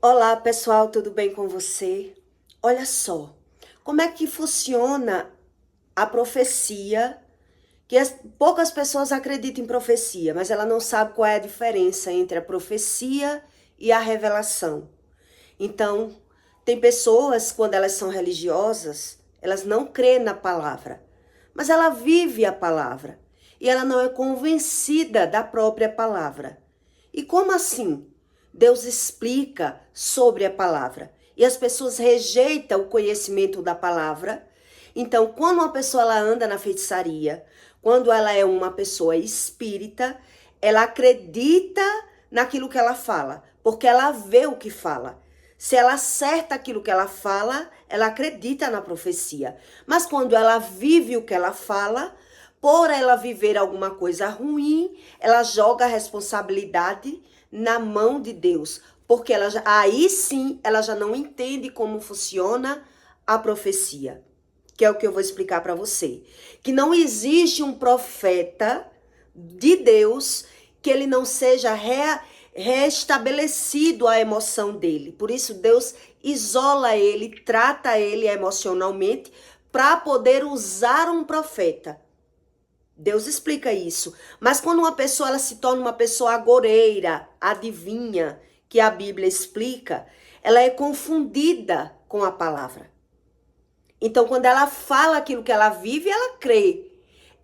Olá, pessoal, tudo bem com você? Olha só, como é que funciona a profecia? Poucas pessoas acreditam em profecia, mas ela não sabe qual é a diferença entre a profecia e a revelação. Então, tem pessoas, quando elas são religiosas, elas não creem na palavra, mas ela vive a palavra e ela não é convencida da própria palavra. E como assim? Deus explica sobre a palavra e as pessoas rejeitam o conhecimento da palavra. Então, quando uma pessoa ela anda na feitiçaria, quando ela é uma pessoa espírita, ela acredita naquilo que ela fala, porque ela vê o que fala. Se ela acerta aquilo que ela fala, ela acredita na profecia. Mas quando ela vive o que ela fala, por ela viver alguma coisa ruim, ela joga a responsabilidade na mão de Deus, porque aí sim ela já não entende como funciona a profecia, que é o que eu vou explicar para você. Que não existe um profeta de Deus que ele não seja restabelecido a emoção dele. Por isso Deus isola ele, trata ele emocionalmente para poder usar um profeta. Deus explica isso. Mas quando uma pessoa ela se torna uma pessoa agoreira, adivinha, que a Bíblia explica, ela é confundida com a palavra. Então, quando ela fala aquilo que ela vive, ela crê.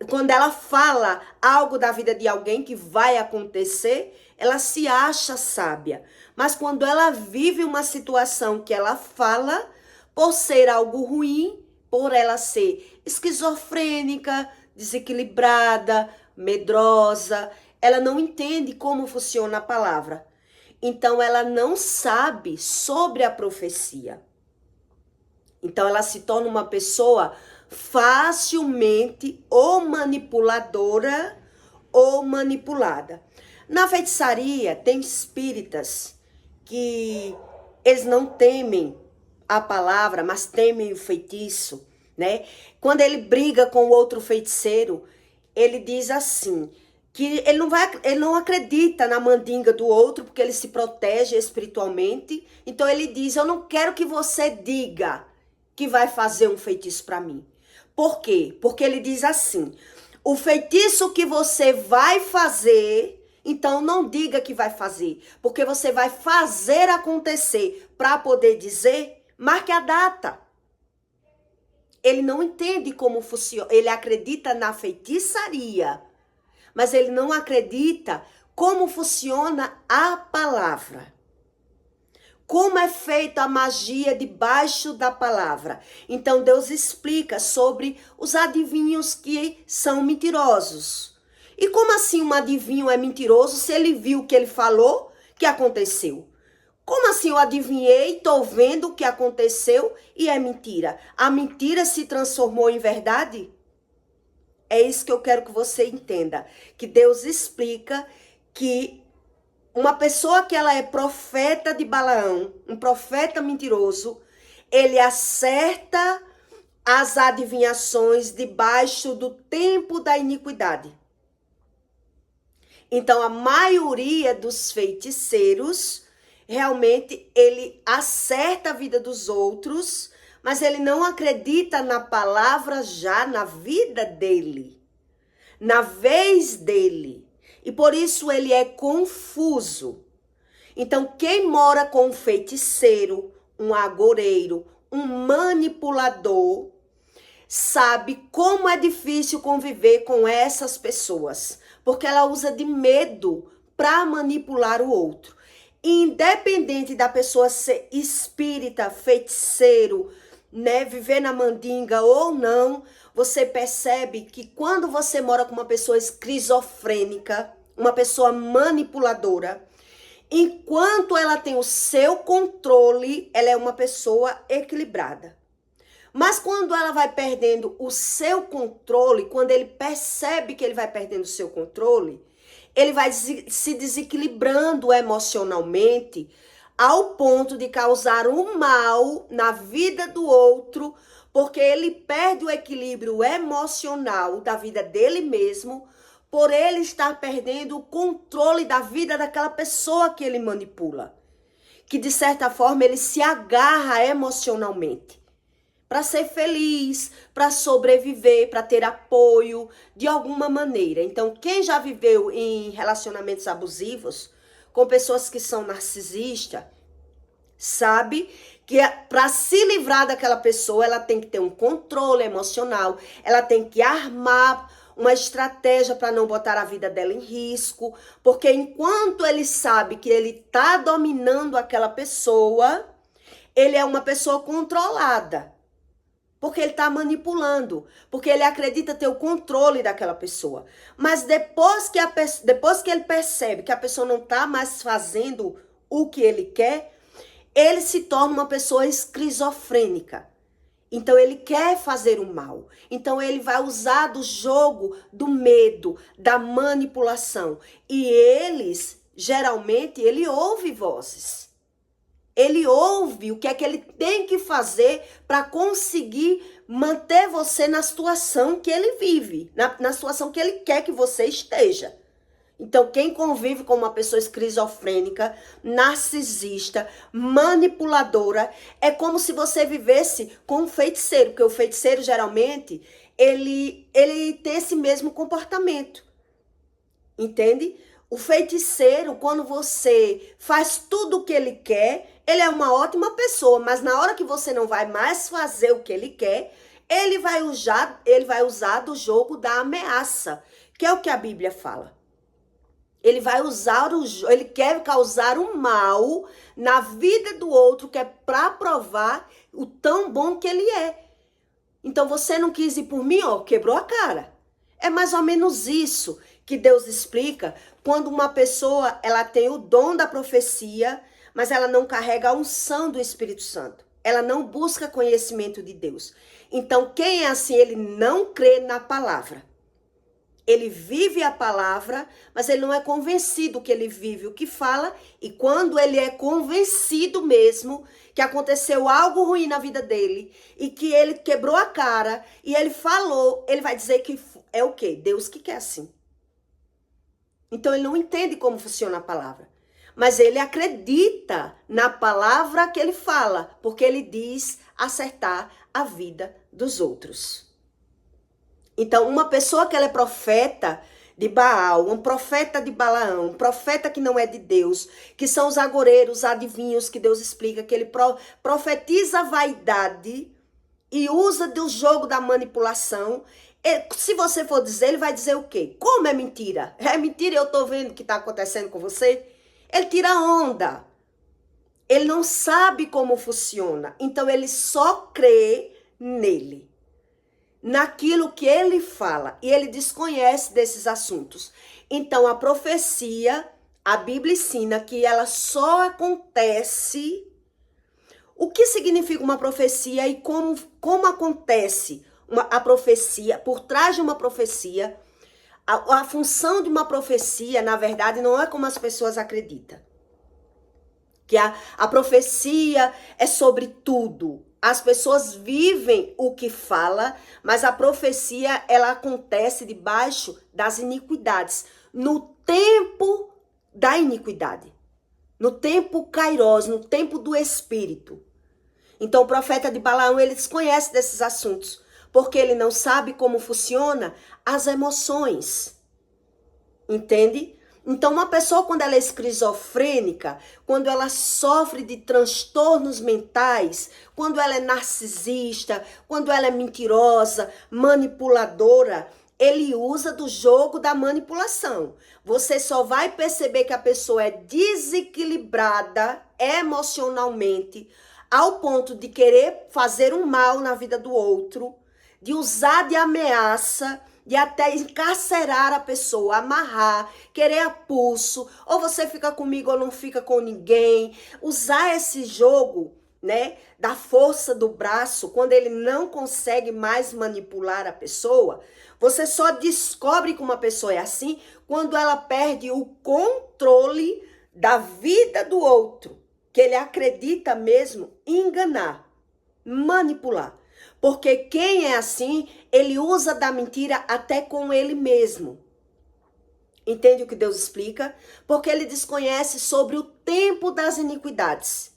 Quando ela fala algo da vida de alguém que vai acontecer, ela se acha sábia. Mas quando ela vive uma situação que ela fala, por ser algo ruim, por ela ser esquizofrênica, desequilibrada, medrosa, ela não entende como funciona a palavra. Então, ela não sabe sobre a profecia. Então, ela se torna uma pessoa facilmente ou manipuladora ou manipulada. Na feitiçaria, tem espíritas que eles não temem a palavra, mas temem o feitiço, né? Quando ele briga com o outro feiticeiro, ele diz assim, que ele não acredita na mandinga do outro, porque ele se protege espiritualmente. Então ele diz: eu não quero que você diga que vai fazer um feitiço para mim. Por quê? Porque ele diz assim: o feitiço que você vai fazer, então não diga que vai fazer, porque você vai fazer acontecer. Para poder dizer, marque a data. Ele não entende como funciona, ele acredita na feitiçaria, mas ele não acredita como funciona a palavra. Como é feita a magia debaixo da palavra. Então Deus explica sobre os adivinhos que são mentirosos. E como assim um adivinho é mentiroso se ele viu o que ele falou que aconteceu? Como assim eu adivinhei, estou vendo o que aconteceu e é mentira? A mentira se transformou em verdade? É isso que eu quero que você entenda. Que Deus explica que uma pessoa que ela é profeta de Balaão, um profeta mentiroso, ele acerta as adivinhações debaixo do tempo da iniquidade. Então, a maioria dos feiticeiros, realmente, ele acerta a vida dos outros, mas ele não acredita na palavra já na vida dele, na vez dele. E por isso ele é confuso. Então, quem mora com um feiticeiro, um agoreiro, um manipulador, sabe como é difícil conviver com essas pessoas, porque ela usa de medo para manipular o outro. Independente da pessoa ser espírita, feiticeiro, né, viver na mandinga ou não, você percebe que quando você mora com uma pessoa esquizofrênica, uma pessoa manipuladora, enquanto ela tem o seu controle, ela é uma pessoa equilibrada. Mas quando ela vai perdendo o seu controle, quando ele percebe que ele vai perdendo o seu controle, ele vai se desequilibrando emocionalmente ao ponto de causar um mal na vida do outro, porque ele perde o equilíbrio emocional da vida dele mesmo, por ele estar perdendo o controle da vida daquela pessoa que ele manipula. que de certa forma ele se agarra emocionalmente para ser feliz, para sobreviver, para ter apoio de alguma maneira. Então, quem já viveu em relacionamentos abusivos com pessoas que são narcisistas, sabe que para se livrar daquela pessoa, ela tem que ter um controle emocional, ela tem que armar uma estratégia para não botar a vida dela em risco, porque enquanto ele sabe que ele está dominando aquela pessoa, ele é uma pessoa controlada, porque ele está manipulando, porque ele acredita ter o controle daquela pessoa. Mas depois que ele percebe que a pessoa não está mais fazendo o que ele quer, ele se torna uma pessoa esquizofrênica. Então ele quer fazer o mal. Então ele vai usar do jogo do medo, da manipulação. E geralmente, ele ouve vozes. Ele ouve o que é que ele tem que fazer para conseguir manter você na situação que ele vive, na situação que ele quer que você esteja. Então, quem convive com uma pessoa esquizofrênica, narcisista, manipuladora, é como se você vivesse com um feiticeiro, porque o feiticeiro, geralmente, ele tem esse mesmo comportamento, entende? O feiticeiro, quando você faz tudo o que ele quer, ele é uma ótima pessoa, mas na hora que você não vai mais fazer o que ele quer, ele vai usar do jogo da ameaça, que é o que a Bíblia fala. Ele vai usar ele quer causar um mal na vida do outro, que é para provar o tão bom que ele é. Então você não quis ir por mim, ó, quebrou a cara. É mais ou menos isso que Deus explica quando uma pessoa, ela tem o dom da profecia, mas ela não carrega a unção do Espírito Santo. Ela não busca conhecimento de Deus. Então quem é assim, ele não crê na palavra. Ele vive a palavra, mas ele não é convencido que ele vive o que fala. E quando ele é convencido mesmo que aconteceu algo ruim na vida dele e que ele quebrou a cara e ele falou, ele vai dizer que é o quê? Deus que quer assim. Então ele não entende como funciona a palavra. Mas ele acredita na palavra que ele fala, porque ele diz acertar a vida dos outros. Então, uma pessoa que ela é profeta de Baal, um profeta de Balaão, um profeta que não é de Deus, que são os agoreiros, os adivinhos que Deus explica, que ele profetiza a vaidade e usa do jogo da manipulação. Se você for dizer, ele vai dizer o quê? Como é mentira? É mentira, eu tô vendo o que tá acontecendo com você? Ele tira onda. Ele não sabe como funciona. Então, ele só crê nele, naquilo que ele fala, e ele desconhece desses assuntos. Então, a profecia, a Bíblia ensina que ela só acontece. O que significa uma profecia e como acontece a profecia, por trás de uma profecia? A função de uma profecia, na verdade, não é como as pessoas acreditam. Que a profecia é sobre tudo. As pessoas vivem o que fala, mas a profecia, ela acontece debaixo das iniquidades, no tempo da iniquidade, no tempo kairos, no tempo do espírito. Então o profeta de Balaão, ele desconhece desses assuntos, porque ele não sabe como funciona as emoções, entende? Então, uma pessoa, quando ela é esquizofrênica, quando ela sofre de transtornos mentais, quando ela é narcisista, quando ela é mentirosa, manipuladora, ele usa do jogo da manipulação. Você só vai perceber que a pessoa é desequilibrada emocionalmente, ao ponto de querer fazer um mal na vida do outro, de usar de ameaça, de até encarcerar a pessoa, amarrar, querer a pulso, ou você fica comigo ou não fica com ninguém. Usar esse jogo, né, da força do braço, quando ele não consegue mais manipular a pessoa. Você só descobre que uma pessoa é assim quando ela perde o controle da vida do outro, que ele acredita mesmo em enganar, manipular. Porque quem é assim, ele usa da mentira até com ele mesmo. Entende o que Deus explica? Porque ele desconhece sobre o tempo das iniquidades.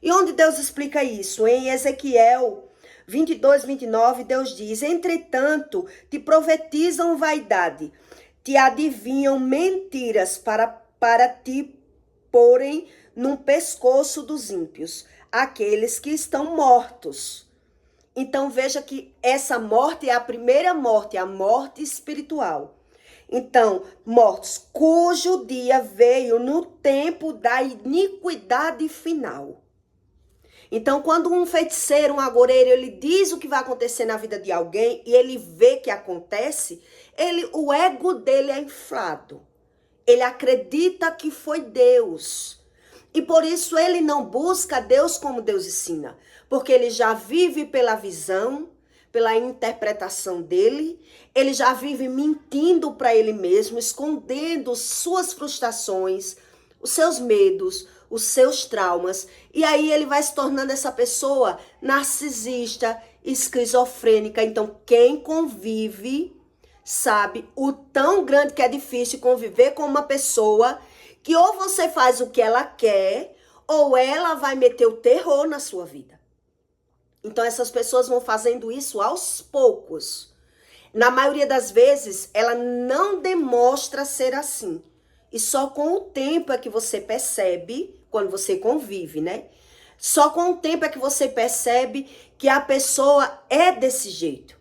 E onde Deus explica isso? Em Ezequiel 22, 29, Deus diz: entretanto, te profetizam vaidade, te adivinham mentiras para te porem no pescoço dos ímpios, aqueles que estão mortos. Então veja que essa morte é a primeira morte, a morte espiritual. Então, mortos cujo dia veio no tempo da iniquidade final. Então, quando um feiticeiro, um agoureiro, ele diz o que vai acontecer na vida de alguém e ele vê que acontece, o ego dele é inflado. Ele acredita que foi Deus. E por isso ele não busca Deus como Deus ensina. Porque ele já vive pela visão, pela interpretação dele. Ele já vive mentindo para ele mesmo, escondendo suas frustrações, os seus medos, os seus traumas. E aí ele vai se tornando essa pessoa narcisista, esquizofrênica. Então quem convive sabe o tão grande que é difícil conviver com uma pessoa que ou você faz o que ela quer, ou ela vai meter o terror na sua vida. Então essas pessoas vão fazendo isso aos poucos. Na maioria das vezes, ela não demonstra ser assim. E só com o tempo é que você percebe, quando você convive, né? Só com o tempo é que você percebe que a pessoa é desse jeito.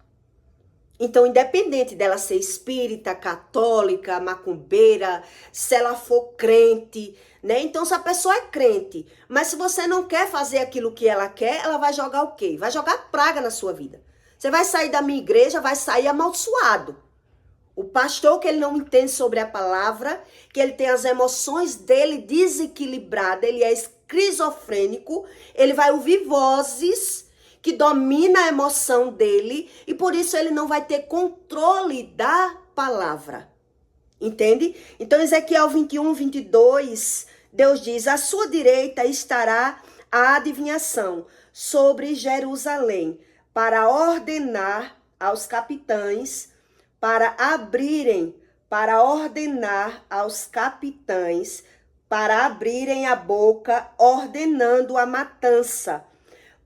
Então, independente dela ser espírita, católica, macumbeira, se ela for crente, né? Então, se a pessoa é crente, mas se você não quer fazer aquilo que ela quer, ela vai jogar o quê? Vai jogar praga na sua vida. Você vai sair da minha igreja, vai sair amaldiçoado. O pastor que ele não entende sobre a palavra, que ele tem as emoções dele desequilibradas, ele é esquizofrênico, ele vai ouvir vozes que domina a emoção dele e por isso ele não vai ter controle da palavra. Entende? Então, Ezequiel 21, 22, Deus diz: à sua direita estará a adivinhação sobre Jerusalém, para ordenar aos capitães, para ordenar aos capitães, para abrirem a boca, ordenando a matança,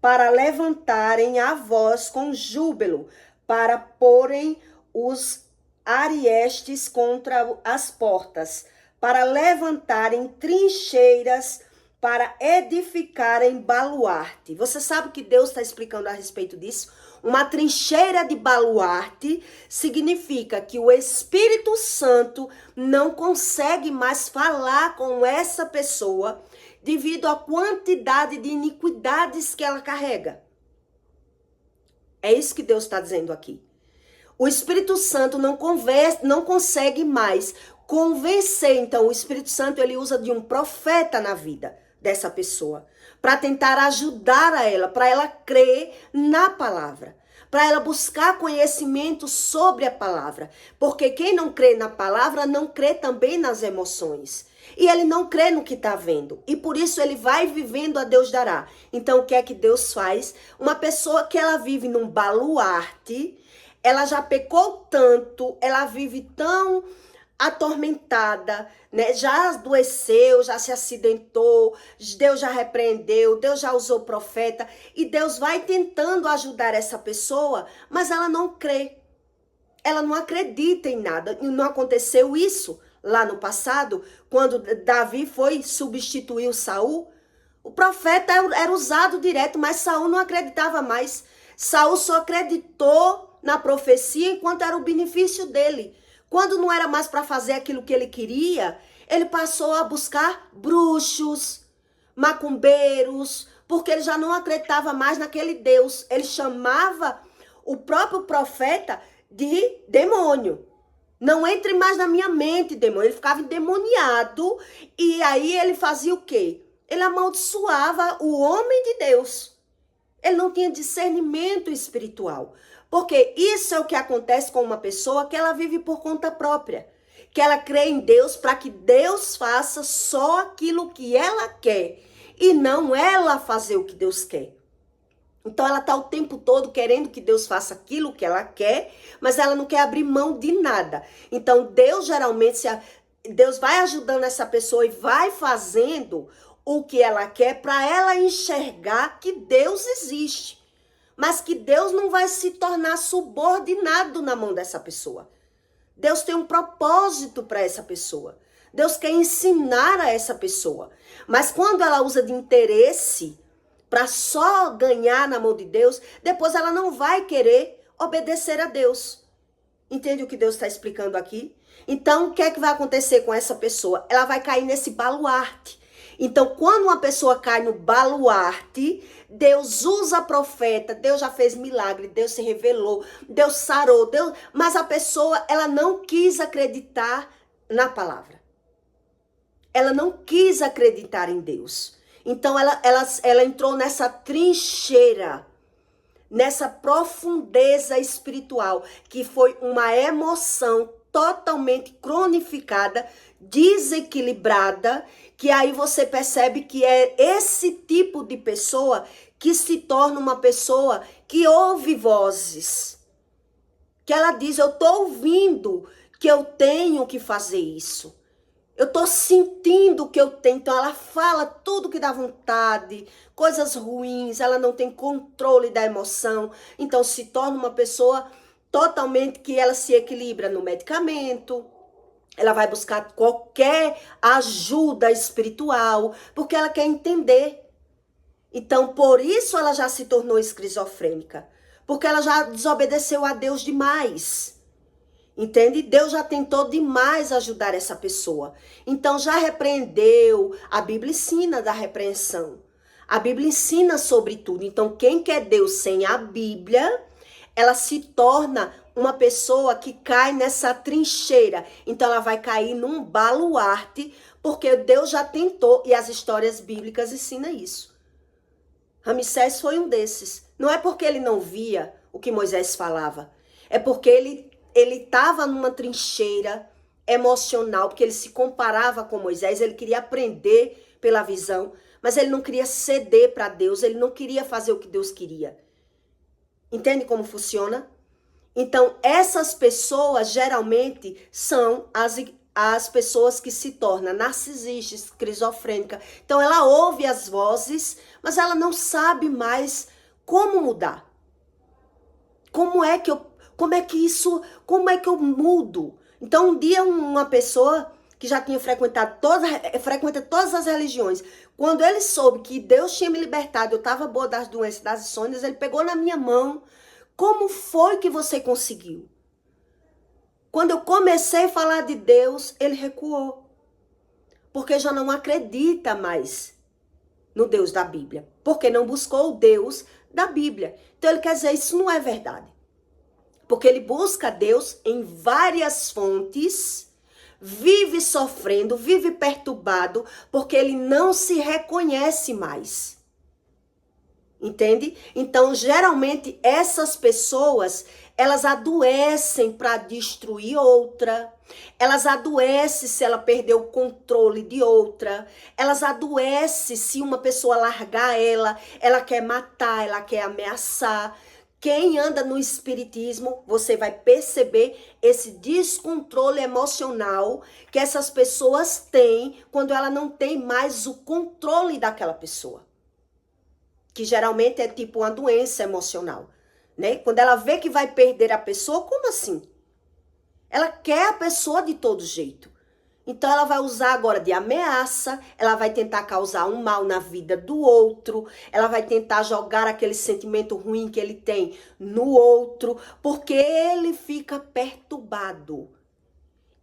para levantarem a voz com júbilo, para porem os ariestes contra as portas, para levantarem trincheiras, para edificarem baluarte. Você sabe o que Deus está explicando a respeito disso? Uma trincheira de baluarte significa que o Espírito Santo não consegue mais falar com essa pessoa devido à quantidade de iniquidades que ela carrega. É isso que Deus está dizendo aqui. O Espírito Santo não consegue mais convencer. Então, o Espírito Santo ele usa de um profeta na vida dessa pessoa para tentar ajudar a ela, para ela crer na palavra, para ela buscar conhecimento sobre a palavra. Porque quem não crê na palavra não crê também nas emoções. E ele não crê no que está vendo. E por isso ele vai vivendo a Deus dará. Então o que é que Deus faz? Uma pessoa que ela vive num baluarte, ela já pecou tanto, ela vive tão atormentada, né? Já adoeceu, já se acidentou, Deus já repreendeu, Deus já usou profeta. E Deus vai tentando ajudar essa pessoa, mas ela não crê. Ela não acredita em nada. E não aconteceu isso lá no passado, quando Davi foi substituir o Saul. O profeta era usado direto, mas Saul não acreditava mais. Saul só acreditou na profecia enquanto era o benefício dele. Quando não era mais para fazer aquilo que ele queria, ele passou a buscar bruxos, macumbeiros, porque ele já não acreditava mais naquele Deus. Ele chamava o próprio profeta de demônio. Não entre mais na minha mente, demônio. Ele ficava endemoniado e aí ele fazia o quê? Ele amaldiçoava o homem de Deus. Ele não tinha discernimento espiritual. Porque isso é o que acontece com uma pessoa que ela vive por conta própria. Que ela crê em Deus para que Deus faça só aquilo que ela quer. E não ela fazer o que Deus quer. Então ela está o tempo todo querendo que Deus faça aquilo que ela quer, mas ela não quer abrir mão de nada. Então Deus geralmente Deus vai ajudando essa pessoa e vai fazendo o que ela quer para ela enxergar que Deus existe. Mas que Deus não vai se tornar subordinado na mão dessa pessoa. Deus tem um propósito para essa pessoa. Deus quer ensinar a essa pessoa. Mas quando ela usa de interesse para só ganhar na mão de Deus, depois ela não vai querer obedecer a Deus. Entende o que Deus está explicando aqui? Então, o que é que vai acontecer com essa pessoa? Ela vai cair nesse baluarte. Então, quando uma pessoa cai no baluarte, Deus usa profeta, Deus já fez milagre, Deus se revelou, Deus sarou, mas a pessoa, ela não quis acreditar na palavra. Ela não quis acreditar em Deus. Então, ela entrou nessa trincheira, nessa profundeza espiritual, que foi uma emoção totalmente cronificada, desequilibrada, que aí você percebe que é esse tipo de pessoa que se torna uma pessoa que ouve vozes. Que ela diz, eu estou ouvindo que eu tenho que fazer isso. Eu estou sentindo que eu tenho. Então ela fala tudo que dá vontade, coisas ruins, ela não tem controle da emoção. Então se torna uma pessoa totalmente que ela se equilibra no medicamento. Ela vai buscar qualquer ajuda espiritual, porque ela quer entender. Então, por isso ela já se tornou esquizofrênica. Porque ela já desobedeceu a Deus demais. Entende? Deus já tentou demais ajudar essa pessoa. Então, já repreendeu. A Bíblia ensina da repreensão. A Bíblia ensina sobre tudo. Então, quem quer Deus sem a Bíblia, ela se torna uma pessoa que cai nessa trincheira. Então ela vai cair num baluarte, porque Deus já tentou, e as histórias bíblicas ensinam isso. Ramsés foi um desses. Não é porque ele não via o que Moisés falava, é porque ele estava numa trincheira emocional, porque ele se comparava com Moisés, ele queria aprender pela visão, mas ele não queria ceder para Deus, ele não queria fazer o que Deus queria. Entende como funciona? Então, essas pessoas geralmente são as pessoas que se tornam narcisistas, esquizofrênica. Então, ela ouve as vozes, mas ela não sabe mais como mudar. Como é que eu mudo? Então, um dia uma pessoa que já tinha frequenta todas as religiões, quando ele soube que Deus tinha me libertado, eu estava boa das doenças, das insônias, ele pegou na minha mão. Como foi que você conseguiu? Quando eu comecei a falar de Deus, ele recuou. Porque já não acredita mais no Deus da Bíblia. Porque não buscou o Deus da Bíblia. Então ele quer dizer, isso não é verdade. Porque ele busca Deus em várias fontes, vive sofrendo, vive perturbado, porque ele não se reconhece mais. Entende? Então, geralmente, essas pessoas, elas adoecem para destruir outra. Elas adoecem se ela perder o controle de outra. Elas adoecem se uma pessoa largar ela quer matar, ela quer ameaçar. Quem anda no espiritismo, você vai perceber esse descontrole emocional que essas pessoas têm quando ela não tem mais o controle daquela pessoa. Que geralmente é tipo uma doença emocional, né? Quando ela vê que vai perder a pessoa, como assim? Ela quer a pessoa de todo jeito. Então ela vai usar agora de ameaça, ela vai tentar causar um mal na vida do outro, ela vai tentar jogar aquele sentimento ruim que ele tem no outro, porque ele fica perturbado.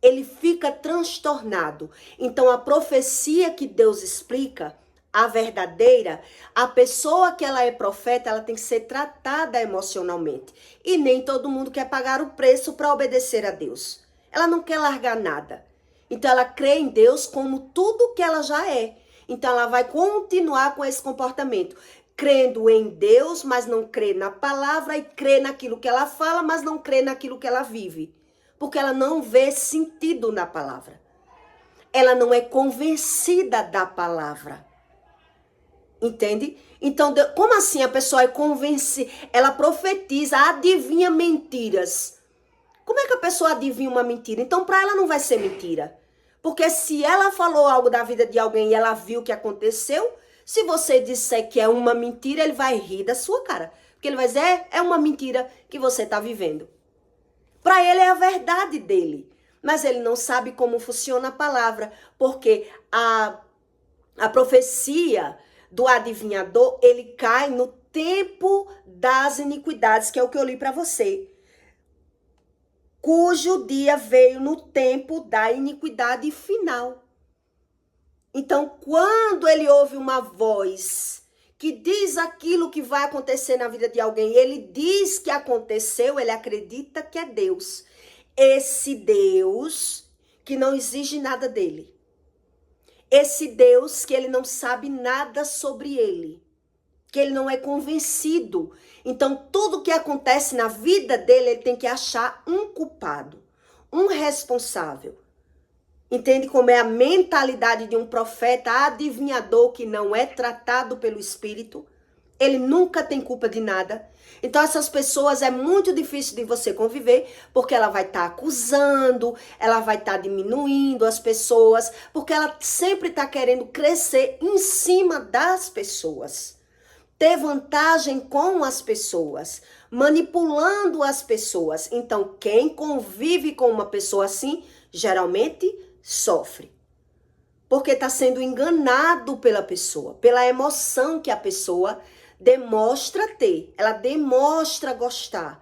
Ele fica transtornado. Então a profecia que Deus explica, a verdadeira, a pessoa que ela é profeta, ela tem que ser tratada emocionalmente. E nem todo mundo quer pagar o preço para obedecer a Deus. Ela não quer largar nada. Então ela crê em Deus como tudo que ela já é. Então ela vai continuar com esse comportamento. Crendo em Deus, mas não crê na palavra, e crê naquilo que ela fala, mas não crê naquilo que ela vive. Porque ela não vê sentido na palavra. Ela não é convencida da palavra. Entende? Então, como assim a pessoa é convencida? Ela profetiza, adivinha mentiras. Como é que a pessoa adivinha uma mentira? Então, para ela não vai ser mentira. Porque se ela falou algo da vida de alguém e ela viu o que aconteceu, se você disser que é uma mentira, ele vai rir da sua cara. Porque ele vai dizer, é uma mentira que você está vivendo. Para ele é a verdade dele. Mas ele não sabe como funciona a palavra. Porque a profecia do adivinhador, ele cai no tempo das iniquidades, que é o que eu li para você. Cujo dia veio no tempo da iniquidade final. Então, quando ele ouve uma voz que diz aquilo que vai acontecer na vida de alguém, ele diz que aconteceu, ele acredita que é Deus. Esse Deus que não exige nada dele. Esse Deus que ele não sabe nada sobre ele. Que ele não é convencido. Então, tudo que acontece na vida dele, ele tem que achar um culpado, um responsável. Entende como é a mentalidade de um profeta adivinhador que não é tratado pelo Espírito? Ele nunca tem culpa de nada. Então, essas pessoas é muito difícil de você conviver, porque ela vai estar acusando, ela vai estar diminuindo as pessoas, porque ela sempre está querendo crescer em cima das pessoas. Ter vantagem com as pessoas, manipulando as pessoas. Então, quem convive com uma pessoa assim, geralmente sofre. Porque está sendo enganado pela pessoa, pela emoção que a pessoa demonstra ter. Ela demonstra gostar.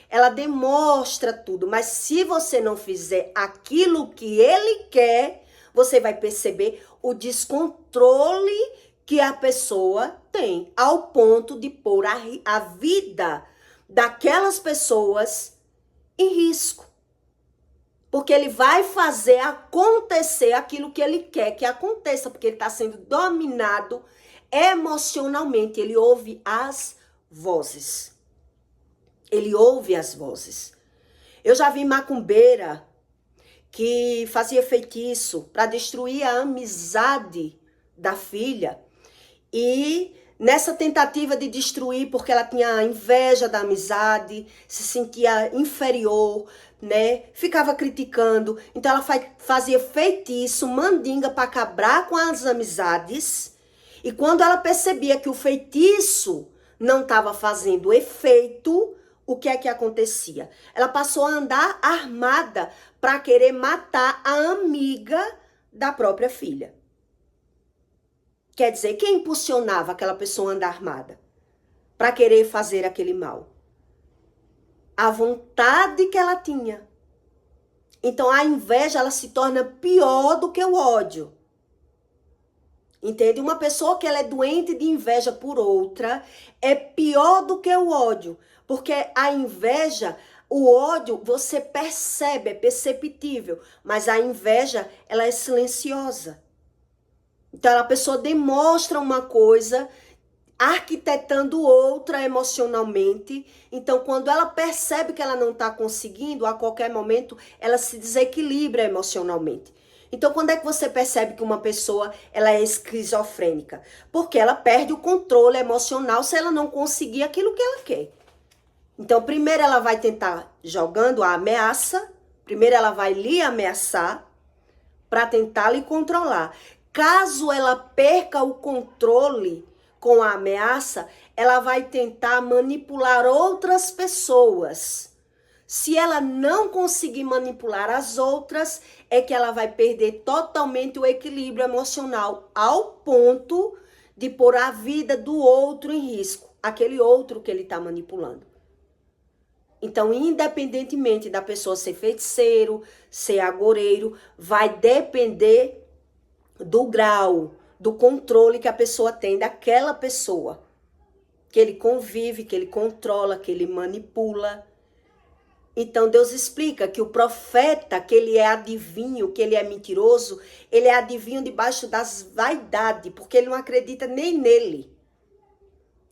Ela demonstra tudo. Mas se você não fizer aquilo que ele quer, você vai perceber o descontrole que a pessoa tem, ao ponto de pôr a vida daquelas pessoas em risco. Porque ele vai fazer acontecer aquilo que ele quer que aconteça, porque ele está sendo dominado emocionalmente. Ele ouve as vozes. Ele ouve as vozes. Eu já vi macumbeira que fazia feitiço para destruir a amizade da filha. E nessa tentativa de destruir, porque ela tinha inveja da amizade, se sentia inferior, né? Ficava criticando. Então ela fazia feitiço, mandinga para acabar com as amizades. E quando ela percebia que o feitiço não estava fazendo efeito, o que é que acontecia? Ela passou a andar armada para querer matar a amiga da própria filha. Quer dizer, quem impulsionava aquela pessoa a andar armada para querer fazer aquele mal? A vontade que ela tinha. Então a inveja, ela se torna pior do que o ódio. Entende? Uma pessoa que ela é doente de inveja por outra é pior do que o ódio. Porque a inveja, o ódio, você percebe, é perceptível. Mas a inveja, ela é silenciosa. Então a pessoa demonstra uma coisa, arquitetando outra emocionalmente. Então, quando ela percebe que ela não está conseguindo, a qualquer momento, ela se desequilibra emocionalmente. Então, quando é que você percebe que uma pessoa ela é esquizofrênica? Porque ela perde o controle emocional se ela não conseguir aquilo que ela quer. Então, primeiro ela vai tentar jogando a ameaça, primeiro ela vai lhe ameaçar para tentar lhe controlar. Caso ela perca o controle com a ameaça, ela vai tentar manipular outras pessoas. Se ela não conseguir manipular as outras, é que ela vai perder totalmente o equilíbrio emocional, ao ponto de pôr a vida do outro em risco, aquele outro que ele está manipulando. Então, independentemente da pessoa ser feiticeiro, ser agoreiro, vai depender do grau, do controle que a pessoa tem daquela pessoa. Que ele convive, que ele controla, que ele manipula. Então, Deus explica que o profeta, que ele é adivinho, que ele é mentiroso, ele é adivinho debaixo das vaidades, porque ele não acredita nem nele.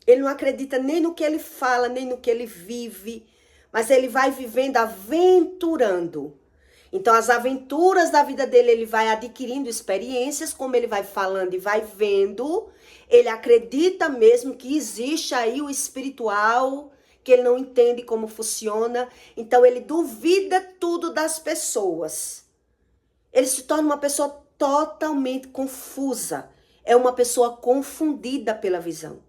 Ele não acredita nem no que ele fala, nem no que ele vive, mas ele vai vivendo, aventurando. Então, as aventuras da vida dele, ele vai adquirindo experiências, como ele vai falando e vai vendo. Ele acredita mesmo que existe aí o espiritual, que ele não entende como funciona. Então, ele duvida tudo das pessoas. Ele se torna uma pessoa totalmente confusa. É uma pessoa confundida pela visão.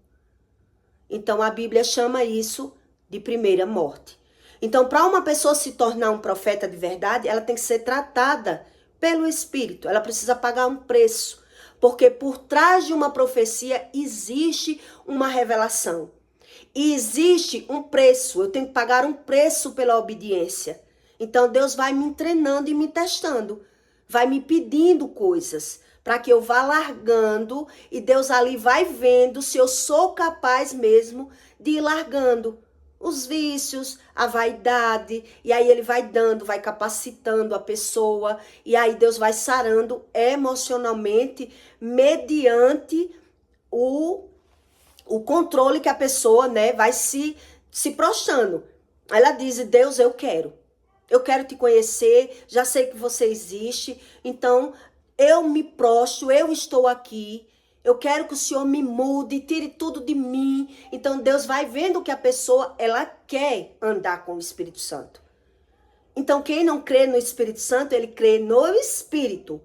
Então, a Bíblia chama isso de primeira morte. Então, para uma pessoa se tornar um profeta de verdade, ela tem que ser tratada pelo Espírito. Ela precisa pagar um preço. Porque por trás de uma profecia existe uma revelação. E existe um preço. Eu tenho que pagar um preço pela obediência. Então, Deus vai me treinando e me testando. Vai me pedindo coisas para que eu vá largando e Deus ali vai vendo se eu sou capaz mesmo de ir largando os vícios, a vaidade, e aí ele vai dando, vai capacitando a pessoa, e aí Deus vai sarando emocionalmente mediante o controle que a pessoa, né, vai se prostrando. Ela diz: Deus, eu quero te conhecer, já sei que você existe, então eu me prostro, eu estou aqui, eu quero que o Senhor me mude, tire tudo de mim. Então Deus vai vendo que a pessoa, ela quer andar com o Espírito Santo. Então quem não crê no Espírito Santo, ele crê no Espírito,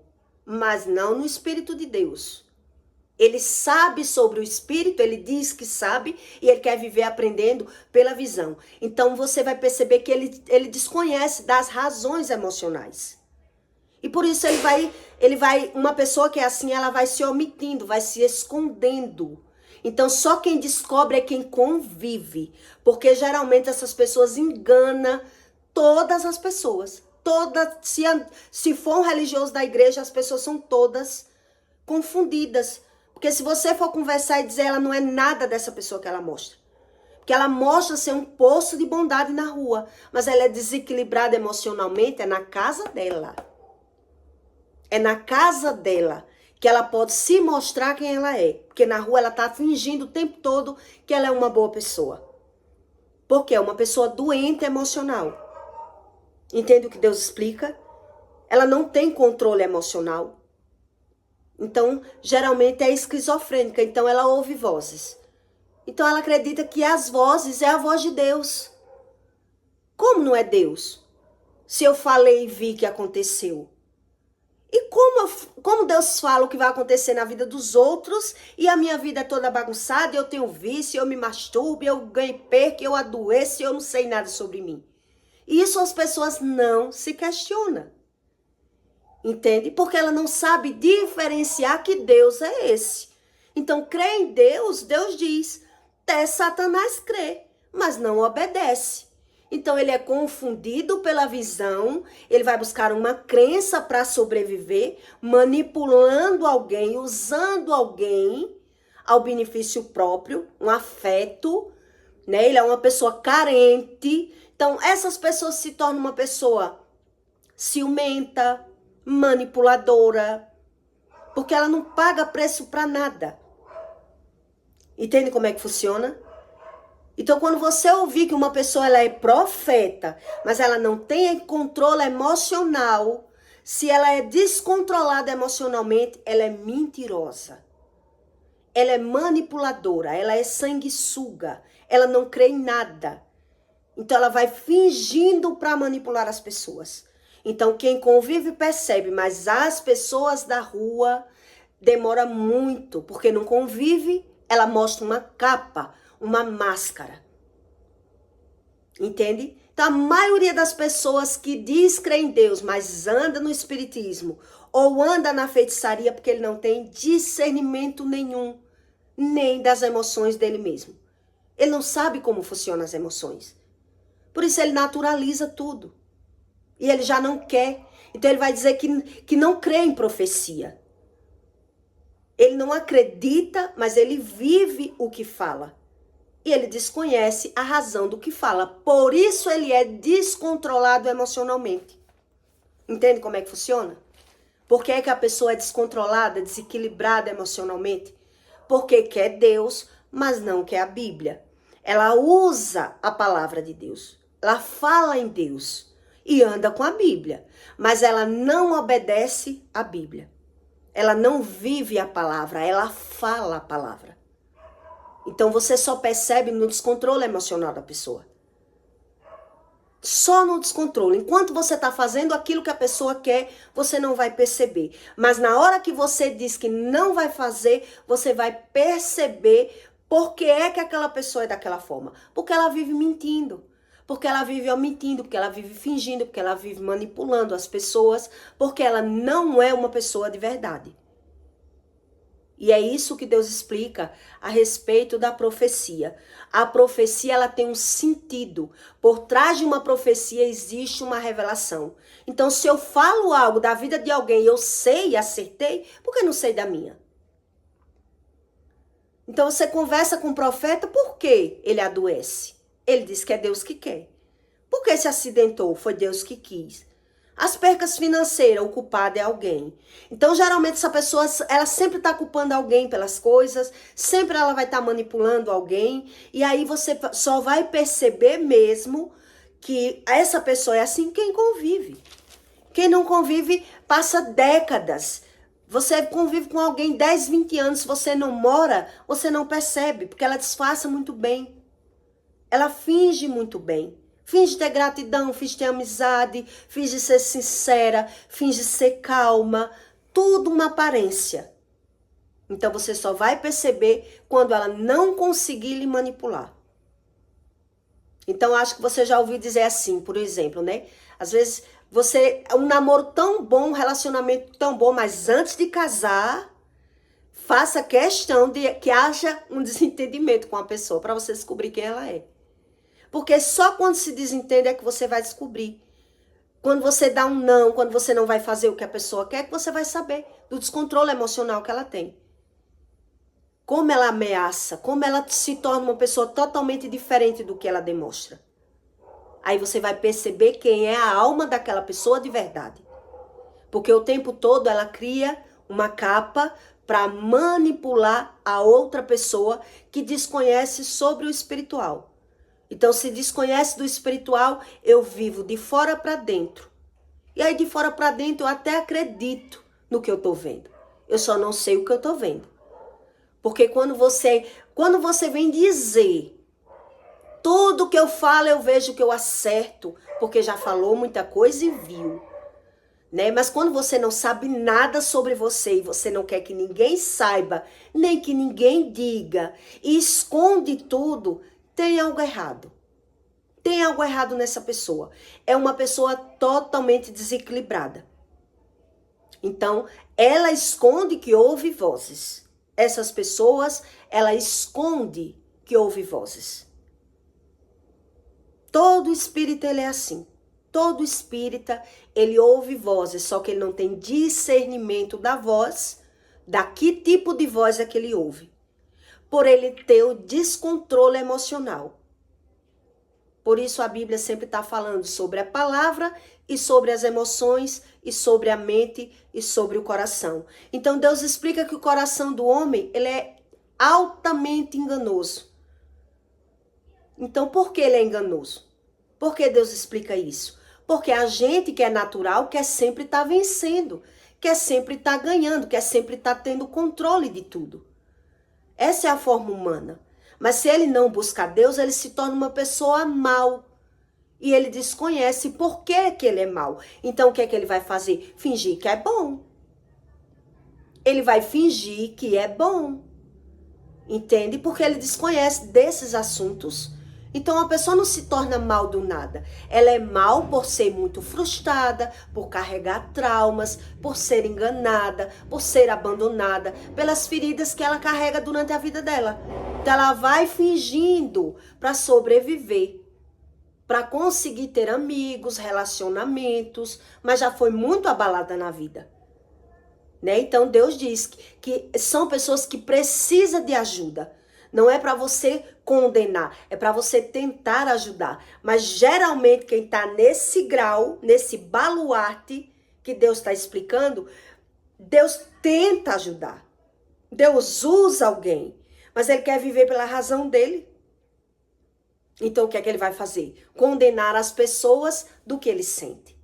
mas não no Espírito de Deus. Ele sabe sobre o Espírito, ele diz que sabe, e ele quer viver aprendendo pela visão. Então você vai perceber que ele desconhece das razões emocionais. E por isso uma pessoa que é assim, ela vai se omitindo, vai se escondendo. Então só quem descobre é quem convive. Porque geralmente essas pessoas enganam todas as pessoas. Se for um religioso da igreja, as pessoas são todas confundidas. Porque se você for conversar e dizer, ela não é nada dessa pessoa que ela mostra. Porque ela mostra ser um poço de bondade na rua. Mas ela é desequilibrada emocionalmente, é na casa dela. É na casa dela que ela pode se mostrar quem ela é. Porque na rua ela está fingindo o tempo todo que ela é uma boa pessoa. Porque é uma pessoa doente emocional. Entende o que Deus explica? Ela não tem controle emocional. Então, geralmente é esquizofrênica. Então, ela ouve vozes. Então, ela acredita que as vozes é a voz de Deus. Como não é Deus? Se eu falei e vi que aconteceu. E como Deus fala o que vai acontecer na vida dos outros e a minha vida é toda bagunçada, eu tenho vício, eu me masturbo, eu ganho perca, eu adoeço e eu não sei nada sobre mim. E isso as pessoas não se questionam. Entende? Porque ela não sabe diferenciar que Deus é esse. Então, crê em Deus, Deus diz, até Satanás crê, mas não obedece. Então, ele é confundido pela visão, ele vai buscar uma crença para sobreviver, manipulando alguém, usando alguém ao benefício próprio, um afeto, né? Ele é uma pessoa carente. Então, essas pessoas se tornam uma pessoa ciumenta, manipuladora, porque ela não paga preço para nada. Entende como é que funciona? Então, quando você ouvir que uma pessoa ela é profeta, mas ela não tem controle emocional, se ela é descontrolada emocionalmente, ela é mentirosa. Ela é manipuladora, ela é sanguessuga, ela não crê em nada. Então, ela vai fingindo para manipular as pessoas. Então, quem convive percebe, mas as pessoas da rua demora muito, porque não convive, ela mostra uma capa, uma máscara. Entende? Então, a maioria das pessoas que diz crer em Deus, mas anda no espiritismo ou anda na feitiçaria porque ele não tem discernimento nenhum, nem das emoções dele mesmo. Ele não sabe como funcionam as emoções. Por isso ele naturaliza tudo. E ele já não quer. Então ele vai dizer que não crê em profecia. Ele não acredita, mas ele vive o que fala. E ele desconhece a razão do que fala. Por isso ele é descontrolado emocionalmente. Entende como é que funciona? Por que é que a pessoa é descontrolada, desequilibrada emocionalmente? Porque quer Deus, mas não quer a Bíblia. Ela usa a palavra de Deus. Ela fala em Deus e anda com a Bíblia. Mas ela não obedece à Bíblia. Ela não vive a palavra, ela fala a palavra. Então você só percebe no descontrole emocional da pessoa. Só no descontrole. Enquanto você está fazendo aquilo que a pessoa quer, você não vai perceber. Mas na hora que você diz que não vai fazer, você vai perceber por que é que aquela pessoa é daquela forma. Porque ela vive mentindo. Porque ela vive omitindo, porque ela vive fingindo, porque ela vive manipulando as pessoas, porque ela não é uma pessoa de verdade. E é isso que Deus explica a respeito da profecia. A profecia, ela tem um sentido. Por trás de uma profecia existe uma revelação. Então, se eu falo algo da vida de alguém e eu sei e acertei, por que não sei da minha? Então, você conversa com o profeta, por que ele adoece? Ele diz que é Deus que quer. Por que se acidentou? Foi Deus que quis. As percas financeiras, o culpado é alguém. Então, geralmente, essa pessoa, ela sempre está culpando alguém pelas coisas, sempre ela vai estar manipulando alguém, e aí você só vai perceber mesmo que essa pessoa é assim quem convive. Quem não convive passa décadas. Você convive com alguém 10, 20 anos, se você não mora, você não percebe, porque ela disfarça muito bem. Ela finge muito bem. Finge ter gratidão, finge ter amizade, finge ser sincera, finge ser calma. Tudo uma aparência. Então você só vai perceber quando ela não conseguir lhe manipular. Então acho que você já ouviu dizer assim, por exemplo, né? Às vezes um namoro tão bom, um relacionamento tão bom, mas antes de casar, faça questão de que haja um desentendimento com a pessoa para você descobrir quem ela é. Porque só quando se desentende é que você vai descobrir. Quando você dá um não, quando você não vai fazer o que a pessoa quer, que você vai saber do descontrole emocional que ela tem. Como ela ameaça, como ela se torna uma pessoa totalmente diferente do que ela demonstra. Aí você vai perceber quem é a alma daquela pessoa de verdade. Porque o tempo todo ela cria uma capa para manipular a outra pessoa que desconhece sobre o espiritual. Então, se desconhece do espiritual, eu vivo de fora para dentro. E aí, de fora para dentro, eu até acredito no que eu estou vendo. Eu só não sei o que eu estou vendo. Porque quando você vem dizer, tudo que eu falo, eu vejo que eu acerto, porque já falou muita coisa e viu. Né? Mas quando você não sabe nada sobre você e você não quer que ninguém saiba, nem que ninguém diga, e esconde tudo, tem algo errado. Tem algo errado nessa pessoa. É uma pessoa totalmente desequilibrada. Então, ela esconde que ouve vozes. Essas pessoas, ela esconde que ouve vozes. Todo espírita, ele é assim. Todo espírita, ele ouve vozes, só que ele não tem discernimento da voz, da que tipo de voz é que ele ouve. Por ele ter o descontrole emocional. Por isso a Bíblia sempre está falando sobre a palavra e sobre as emoções e sobre a mente e sobre o coração. Então Deus explica que o coração do homem, ele é altamente enganoso. Então por que ele é enganoso? Por que Deus explica isso? Porque a gente que é natural quer sempre estar vencendo, quer sempre estar ganhando, quer sempre estar tendo controle de tudo. Essa é a forma humana. Mas se ele não busca Deus, ele se torna uma pessoa mau. E ele desconhece por que ele é mau. Então o que é que ele vai fazer? Fingir que é bom. Ele vai fingir que é bom. Entende? Porque ele desconhece desses assuntos. Então a pessoa não se torna mal do nada. Ela é mal por ser muito frustrada, por carregar traumas, por ser enganada, por ser abandonada, pelas feridas que ela carrega durante a vida dela. Então ela vai fingindo para sobreviver, para conseguir ter amigos, relacionamentos, mas já foi muito abalada na vida. Né? Então Deus diz que são pessoas que precisam de ajuda. Não é para você condenar, é para você tentar ajudar. Mas geralmente quem está nesse grau, nesse baluarte que Deus está explicando, Deus tenta ajudar. Deus usa alguém, mas ele quer viver pela razão dele. Então o que é que ele vai fazer? Condenar as pessoas do que ele sente,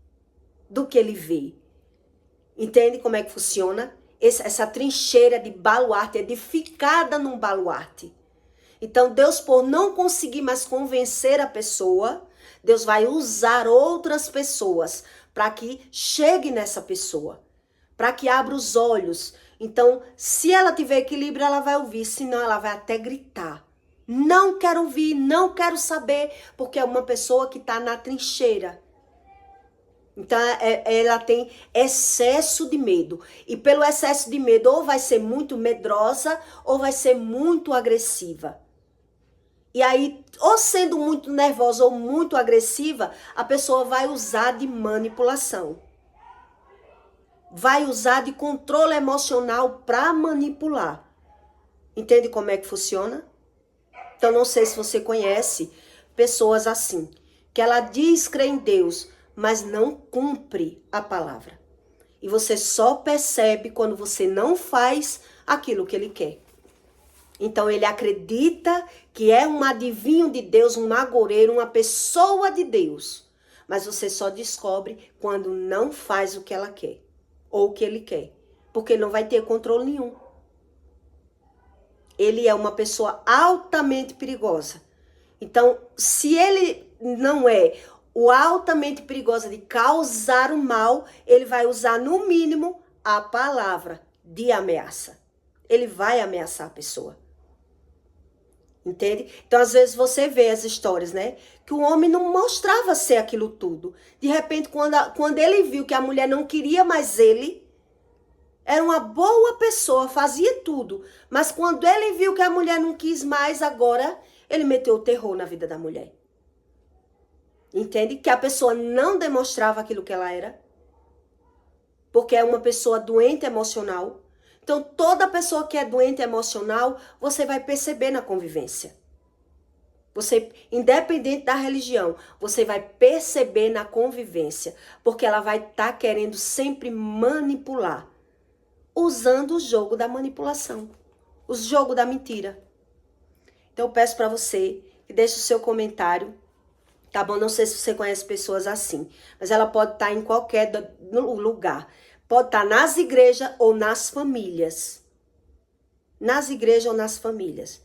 do que ele vê. Entende como é que funciona? Essa trincheira de baluarte, edificada num baluarte. Então Deus, por não conseguir mais convencer a pessoa, Deus vai usar outras pessoas para que chegue nessa pessoa, para que abra os olhos. Então, se ela tiver equilíbrio, ela vai ouvir, senão ela vai até gritar. Não quero ouvir, não quero saber, porque é uma pessoa que está na trincheira. Então, ela tem excesso de medo. E pelo excesso de medo, ou vai ser muito medrosa, ou vai ser muito agressiva. E aí, ou sendo muito nervosa ou muito agressiva, a pessoa vai usar de manipulação. Vai usar de controle emocional para manipular. Entende como é que funciona? Então, não sei se você conhece pessoas assim, que ela diz crer em Deus, mas não cumpre a palavra. E você só percebe quando você não faz aquilo que ele quer. Então, ele acredita que é um adivinho de Deus, um agoureiro, uma pessoa de Deus. Mas você só descobre quando não faz o que ela quer, ou o que ele quer. Porque não vai ter controle nenhum. Ele é uma pessoa altamente perigosa. Então, se ele não é o altamente perigosa de causar o mal, ele vai usar, no mínimo, a palavra de ameaça. Ele vai ameaçar a pessoa. Entende? Então, às vezes, você vê as histórias, né? Que o homem não mostrava ser aquilo tudo. De repente, quando ele viu que a mulher não queria mais ele, era uma boa pessoa, fazia tudo. Mas quando ele viu que a mulher não quis mais, agora, ele meteu o terror na vida da mulher. Entende? Que a pessoa não demonstrava aquilo que ela era. Porque é uma pessoa doente emocional. Então, toda pessoa que é doente emocional, você vai perceber na convivência. Você, independente da religião, você vai perceber na convivência. Porque ela vai estar querendo sempre manipular. Usando o jogo da manipulação. O jogo da mentira. Então, eu peço para você que deixe o seu comentário. Tá bom? Não sei se você conhece pessoas assim. Mas ela pode estar em qualquer lugar. Pode estar nas igrejas ou nas famílias. Nas igrejas ou nas famílias.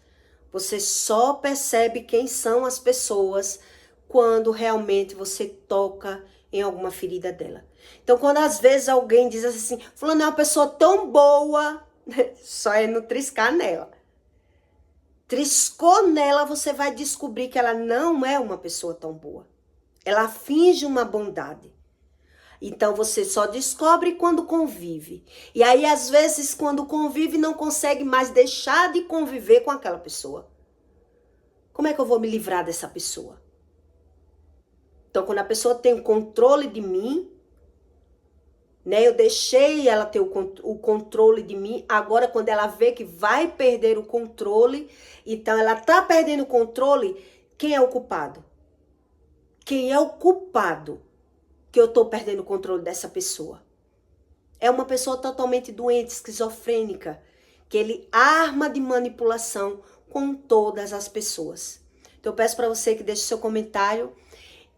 Você só percebe quem são as pessoas quando realmente você toca em alguma ferida dela. Então, quando às vezes alguém diz assim, fulano é uma pessoa tão boa, só é no triscar nela. Triscou nela, você vai descobrir que ela não é uma pessoa tão boa. Ela finge uma bondade. Então, você só descobre quando convive. E aí, às vezes, quando convive, não consegue mais deixar de conviver com aquela pessoa. Como é que eu vou me livrar dessa pessoa? Então, quando a pessoa tem o controle de mim, né, eu deixei ela ter o controle de mim. Agora, quando ela vê que vai perder o controle, então ela tá perdendo o controle, quem é o culpado? Quem é o culpado que eu tô perdendo o controle dessa pessoa? É uma pessoa totalmente doente, esquizofrênica, que ele arma de manipulação com todas as pessoas. Então, eu peço para você que deixe seu comentário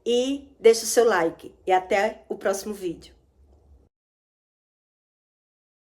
e deixe o seu like. E até o próximo vídeo.